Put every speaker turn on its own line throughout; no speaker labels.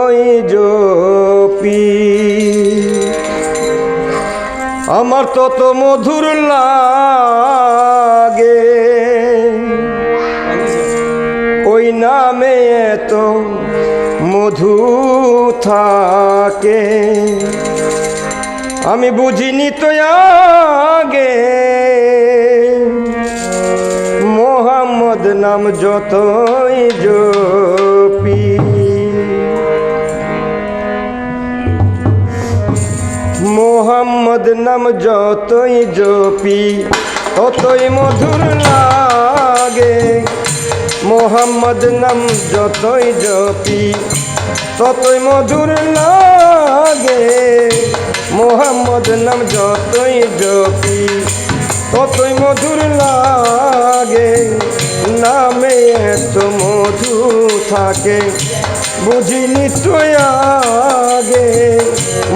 যতই জপি আমার তত মধুর লাগে ওই নামে এত মধু থাকে আমি বুঝিনি তো আগে মোহাম্মদ নাম যতই জপি মোহাম্মদ নাম যতই জপি ততই মধুর লাগে মোহাম্মদ নাম যতই জপি ততই মধুর লাগে মোহাম্মদ নাম যতই জপি ততই মধুর লাগে নামে এত মধু থাকে বুঝিনি তো আগে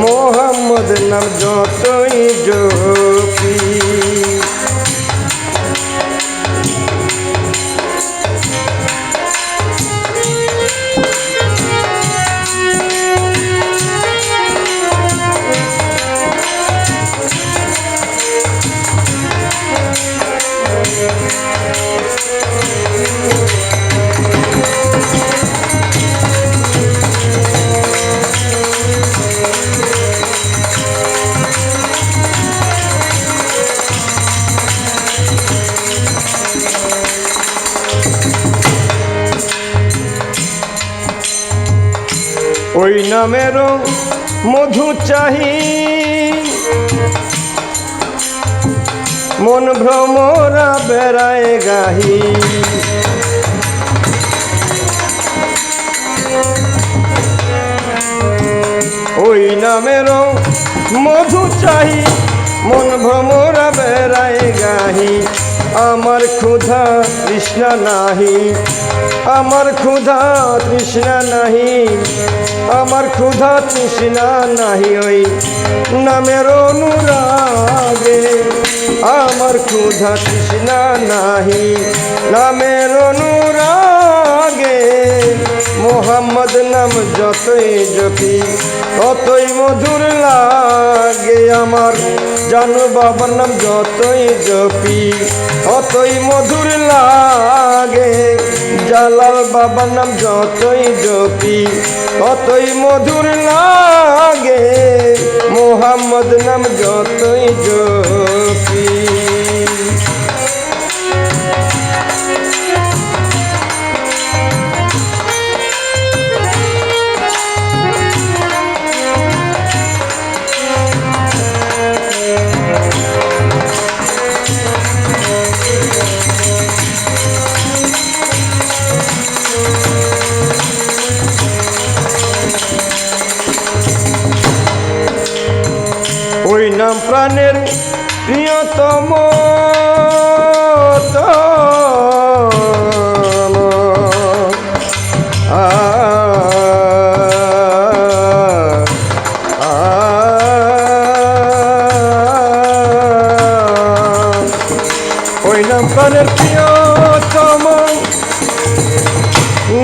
মোহাম্মদ নাম যতই জপি ওই নামেরও মধু চাহি মন ভ্রমরা বেড়ায় গাহি ওই নামেরও মধু চাহি মন ভ্রমরা বেড়ায় গাহি আমার ক্ষুধা তৃষ্ণা নাহি আমার ক্ষুধা তৃষ্ণা নাহি আমার ক্ষুধা তৃষ্ণা নাহি ওই নামের অনুরাগে আমার ক্ষুধা তৃষ্ণা নাহি নামের অনুরাগে মোহাম্মদ নাম যতই জপি ততই মধুর লাগে আমার জানু বাবার নাম যতই জপি ততই মধুর লাগে জালাল বাবার নাম যতই জপি ততই মধুর লাগে মোহাম্মদ নাম যতই জপি ওই নাম প্রাণের প্রিয়তম ওই নাম প্রাণের প্রিয়তম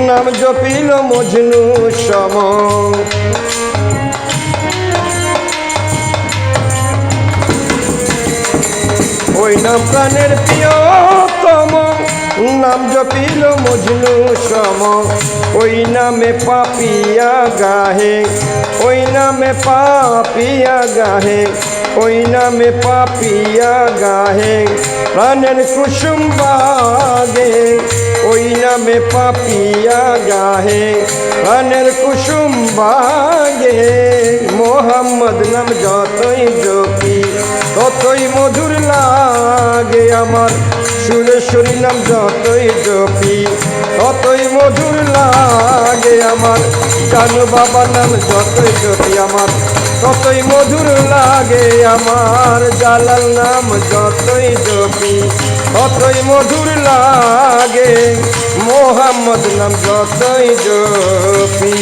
নাম জপিল মজনু সম ওই নাম প্রাণের প্রিয়তম নাম জপিল মজনু সম ওই নামে পাপিয়া গাহে ওই নামে পাপিয়া গাহে ওই নামে পাপিয়া গাহে প্রাণের কুসুম বাগে ওই নামে পাপিয়া গাহে প্রাণের কুসুম বাগে মোহাম্মদ নাম যতই জপি ততই মধুর লাগে আমার সুরেশ্বরী নাম যতই জপি ততই মধুর লাগে আমার জানু বাবা নাম যতই জপি আমার ততই মধুর লাগে আমার জালাল নাম যতই জপি ততই মধুর লাগে মোহাম্মদ নাম যতই জপি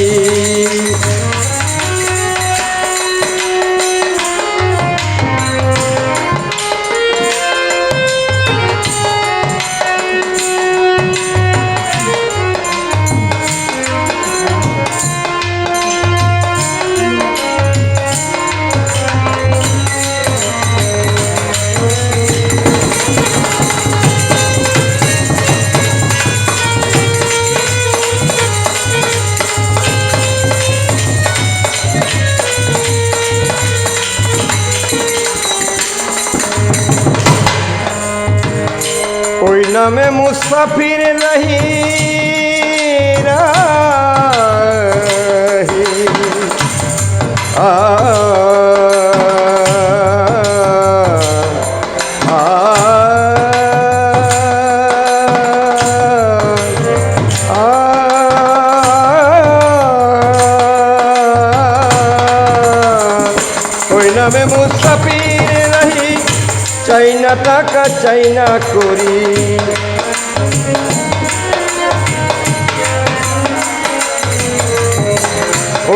নামে মুসাফির রহি রাহি আ ওই নামে মুসাফির রহি চাই না টাকা চাই না করি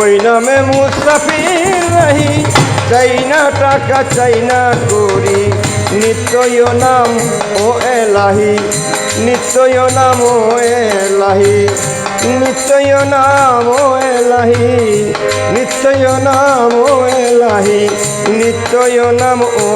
ওই নামে মুসাফির রহি চাই না টাকা চাই না করি নিত্যই নাম ও এলাহি নিত্যই নাম ও এলাহি নিত্যই নাম ও এলাহি নিত্যই নাম ও এলাহি নিত্যই নাম ও